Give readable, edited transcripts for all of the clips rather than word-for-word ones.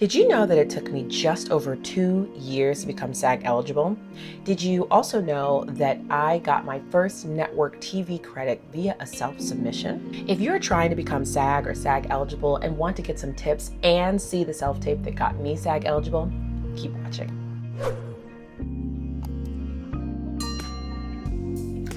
Did you know that it took me just over 2 years to become SAG eligible? Did you also know that I got my first network TV credit via a self-submission? If you're trying to become SAG or SAG eligible and want to get some tips and see the self-tape that got me SAG eligible, keep watching.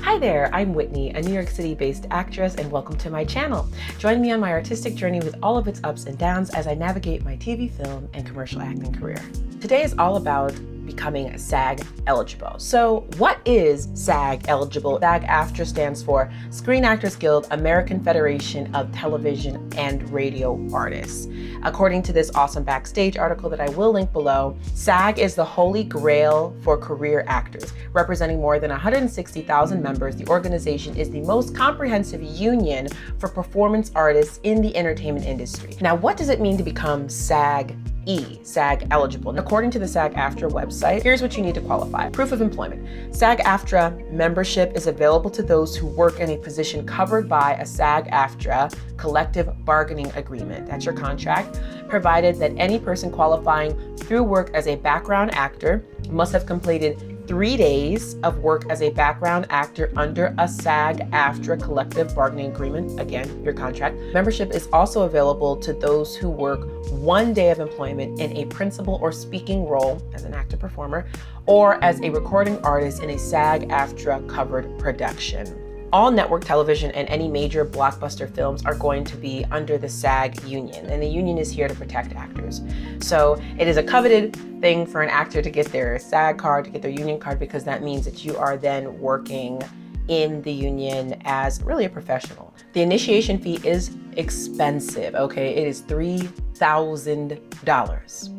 Hi there, I'm Whitney, a New York City-based actress, and welcome to my channel. Join me on my artistic journey with all of its ups and downs as I navigate my TV, film, and commercial acting career. Today is all about becoming SAG eligible. So what is SAG eligible? SAG-AFTRA stands for Screen Actors Guild, American Federation of Television and Radio Artists. According to this awesome backstage article that I will link below, SAG is the holy grail for career actors. Representing more than 160,000 members, the organization is the most comprehensive union for performance artists in the entertainment industry. Now, what does it mean to become SAG-E, SAG eligible? According to the SAG-AFTRA website, here's what you need to qualify. Proof of employment. SAG-AFTRA membership is available to those who work in a position covered by a SAG-AFTRA collective bargaining agreement. That's your contract, provided that any person qualifying through work as a background actor must have completed 3 days of work as a background actor under a SAG-AFTRA collective bargaining agreement, again, your contract. Membership is also available to those who work 1 day of employment in a principal or speaking role as an actor performer, or as a recording artist in a SAG-AFTRA covered production. All network television and any major blockbuster films are going to be under the SAG union, and the union is here to protect actors. So it is a coveted thing for an actor to get their SAG card, to get their union card, because that means that you are then working in the union as really a professional. The initiation fee is expensive, okay? It is $3,000.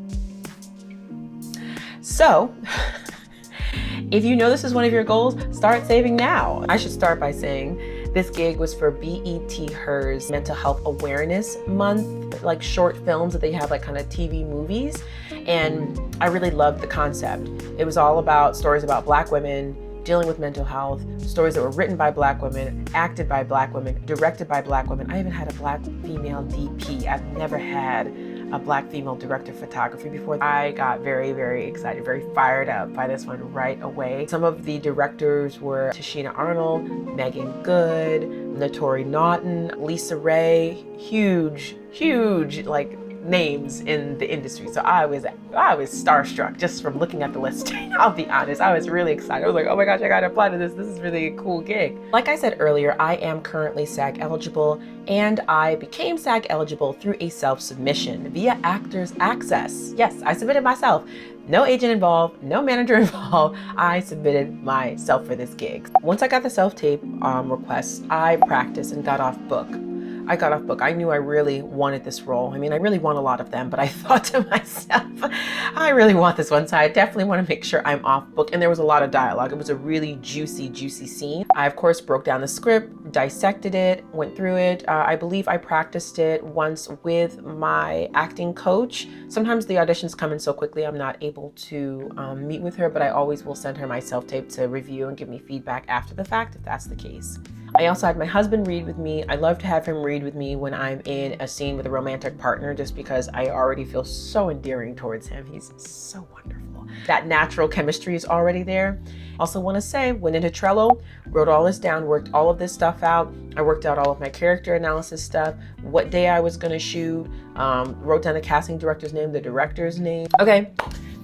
So, if you know this is one of your goals, start saving now. I should start by saying this gig was for BET/Her's Mental Health Awareness Month, like short films that they have, like kind of TV movies. And I really loved the concept. It was all about stories about Black women dealing with mental health, stories that were written by Black women, acted by Black women, directed by Black women. I even had a Black female DP. I've never had a Black female director of photography before. I got very, very excited, very fired up by this one right away. Some of the directors were Tashina Arnold, Megan Good, Naturi Naughton, Lisa Ray, huge like names in the industry. So I was starstruck just from looking at the list. I'll be honest, I was really excited. I was like, oh my gosh, I gotta apply to this. This is really a cool gig. Like I said earlier, I am currently SAG eligible, and I became SAG eligible through a self-submission via Actors Access. Yes, I submitted myself. No agent involved, no manager involved. I submitted myself for this gig. Once I got the self-tape request, I practiced and got off book. I knew I really wanted this role. I mean, I really want a lot of them, but I thought to myself, I really want this one, so I definitely want to make sure I'm off book. And there was a lot of dialogue. It was a really juicy scene. I, of course, broke down the script, dissected it, went through it. I believe I practiced it once with my acting coach. Sometimes the auditions come in so quickly I'm not able to meet with her, but I always will send her my self-tape to review and give me feedback after the fact if that's the case. I also had my husband read with me. I love to have him read with me when I'm in a scene with a romantic partner, just because I already feel so endearing towards him. He's so wonderful. That natural chemistry is already there. Also want to say, went into Trello, wrote all this down, worked all of this stuff out. I worked out all of my character analysis stuff, what day I was gonna shoot, wrote down the casting director's name, the director's name. Okay,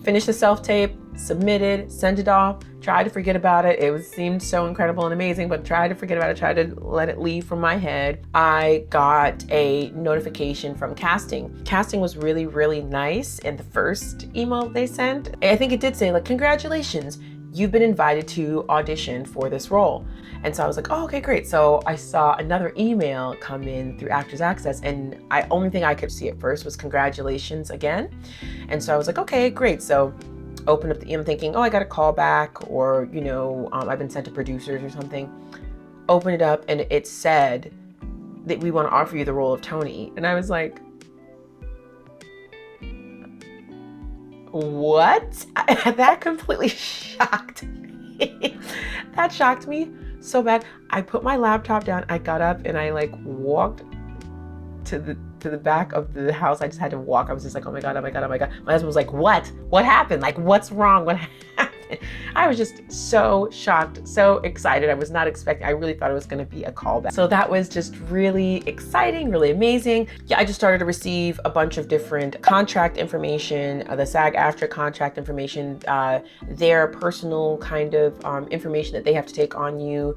finished the self-tape, submitted, sent it off, tried to forget about it. It seemed so incredible and amazing, but tried to forget about it, tried to let it leave from my head. I got a notification from casting. Casting was really, really nice in the first email they sent. I think it did say, like, congratulations, you've been invited to audition for this role. And so I was like, oh, okay, great. So I saw another email come in through Actors Access, and only thing I could see at first was congratulations again. And so I was like, okay, great. So open up the email thinking, oh, I got a call back, or, you know, I've been sent to producers or something. Open it up, and it said that we want to offer you the role of Tony. And I was like, what? That completely shocked me. That shocked me so bad. I put my laptop down, I got up, and I like walked to the to the back of the house. I just had to walk. I was just like, oh my God, oh my God, oh my God. My husband was like, what? What happened? Like, what's wrong? What happened? I was just so shocked, so excited. I was not expecting, I really thought it was gonna be a callback. So that was just really exciting, really amazing. Yeah, I just started to receive a bunch of different contract information, the SAG-AFTRA contract information, their personal kind of information that they have to take on you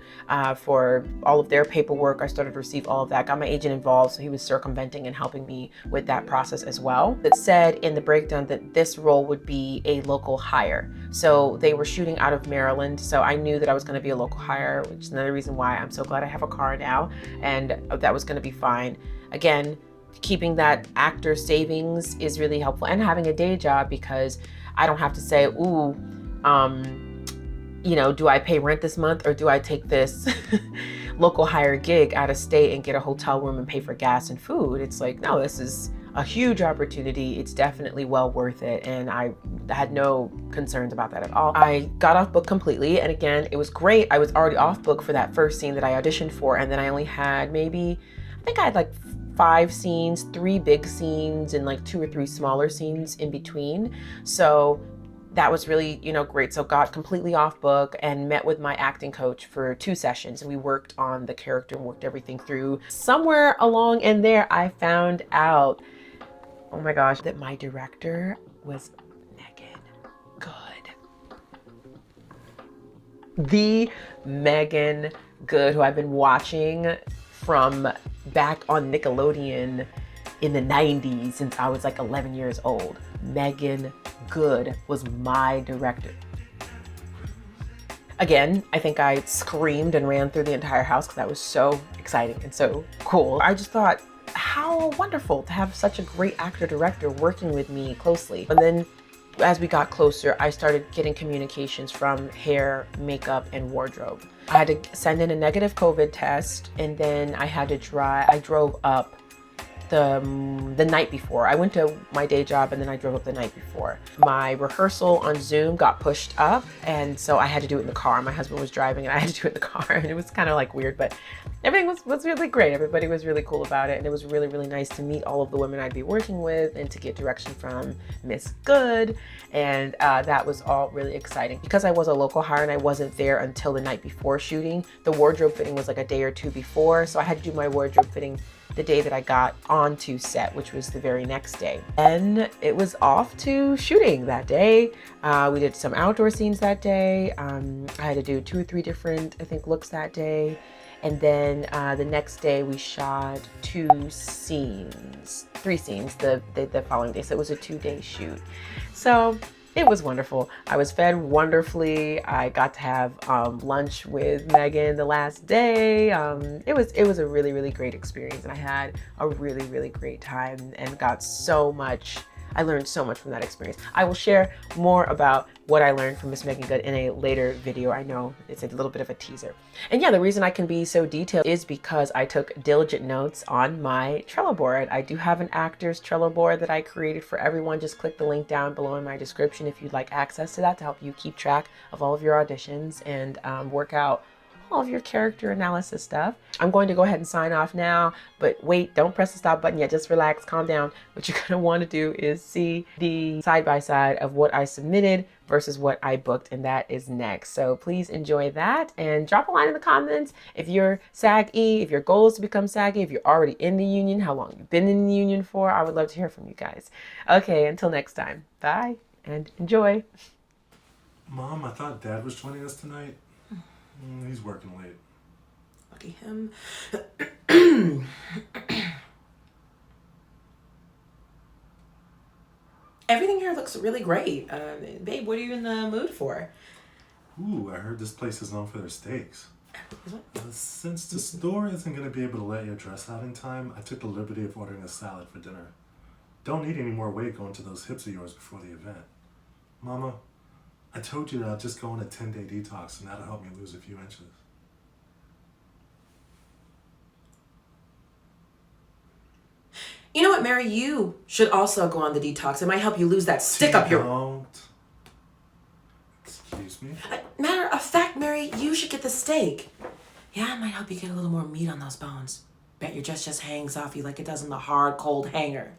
for all of their paperwork. I started to receive all of that, got my agent involved, so he was circumventing and helping me with that process as well. It said in the breakdown that this role would be a local hire. So they were shooting out of Maryland, so I knew that I was going to be a local hire, which is another reason why I'm so glad I have a car now, and that was going to be fine. Again, keeping that actor savings is really helpful, and having a day job, because I don't have to say, ooh, you know, do I pay rent this month or do I take this local hire gig out of state and get a hotel room and pay for gas and food? It's like, no, this is a huge opportunity. It's definitely well worth it. And I had no concerns about that at all. I got off book completely. And again, it was great. I was already off book for that first scene that I auditioned for. And then I only had I think I had like 5 scenes, 3 big scenes and like 2 or 3 smaller scenes in between. So that was really, you know, great. So got completely off book and met with my acting coach for 2 sessions. And we worked on the character and worked everything through. Somewhere along in there, I found out, oh my gosh, that my director was Megan Good. The Megan Good, who I've been watching from back on Nickelodeon in the 90s since I was like 11 years old. Megan Good was my director. Again, I think I screamed and ran through the entire house because that was so exciting and so cool. I just thought, how wonderful to have such a great actor director working with me closely. And then as we got closer, I started getting communications from hair, makeup, and wardrobe. I had to send in a negative COVID test, and then I drove up the night before. I went to my day job and then I drove up the night before. My rehearsal on Zoom got pushed up, and so I had to do it in the car. My husband was driving and I had to do it in the car, and it was kind of like weird, but everything was really great. Everybody was really cool about it, and it was really, really nice to meet all of the women I'd be working with and to get direction from Miss Good, and that was all really exciting. Because I was a local hire and I wasn't there until the night before shooting, the wardrobe fitting was like a day or 2 before, so I had to do my wardrobe fitting the day that I got onto set, which was the very next day. And it was off to shooting that day. We did some outdoor scenes that day. I had to do 2 or 3 different, I think, looks that day. And then the next day we shot 3 scenes the following day. So it was a 2-day shoot. So it was wonderful. I was fed wonderfully. I got to have lunch with Megan the last day. It was a really, really great experience, and I had a really, really great time and got so much. I learned so much from that experience. I will share more about what I learned from Miss Megan Good in a later video. I know it's a little bit of a teaser. And yeah, the reason I can be so detailed is because I took diligent notes on my Trello board. I do have an actor's Trello board that I created for everyone. Just click the link down below in my description if you'd like access to that to help you keep track of all of your auditions and work out all of your character analysis stuff. I'm going to go ahead and sign off now, but wait, don't press the stop button yet. Just relax, calm down. What you're gonna want to do is see the side-by-side of what I submitted versus what I booked, and that is next. So please enjoy that and drop a line in the comments if you're SAG-E, if your goal is to become SAG-E, if you're already in the union, how long you've been in the union for. I would love to hear from you guys. Okay, until next time, bye and enjoy. Mom, I thought Dad was joining us tonight. He's working late. Lucky him. Everything here looks really great. Babe, what are you in the mood for? Ooh, I heard this place is known for their steaks. Since the store isn't going to be able to let you dress out in time, I took the liberty of ordering a salad for dinner. Don't need any more weight going to those hips of yours before the event. Mama, I told you that I'll just go on a 10-day detox, and that'll help me lose a few inches. You know what, Mary? You should also go on the detox. It might help you lose that stick up your... Don't. Excuse me? Matter of fact, Mary, you should get the steak. Yeah, it might help you get a little more meat on those bones. Bet your dress just hangs off you like it does on the hard, cold hanger.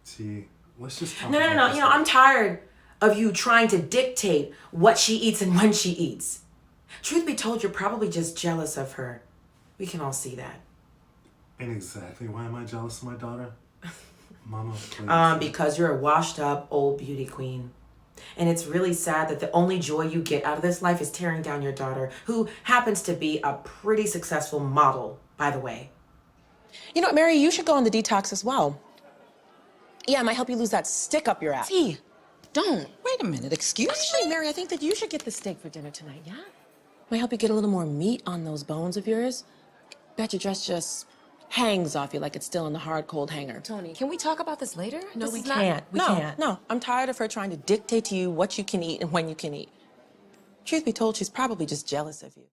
T, let's just talk No. about You know, I'm tired of you trying to dictate what she eats and when she eats. Truth be told, you're probably just jealous of her. We can all see that. And exactly why am I jealous of my daughter? Mama, please. Because you're a washed up old beauty queen. And it's really sad that the only joy you get out of this life is tearing down your daughter, who happens to be a pretty successful model, by the way. You know what, Mary, you should go on the detox as well. Yeah, it might help you lose that stick up your ass. T, don't. Wait a minute, excuse Actually, me? Mary, I think that you should get the steak for dinner tonight, yeah? Might help you get a little more meat on those bones of yours. Bet your dress just hangs off you like it's still in the hard, cold hanger. Tony, can we talk about this later? No, This we is not- can't. We can't. No, I'm tired of her trying to dictate to you what you can eat and when you can eat. Truth be told, she's probably just jealous of you.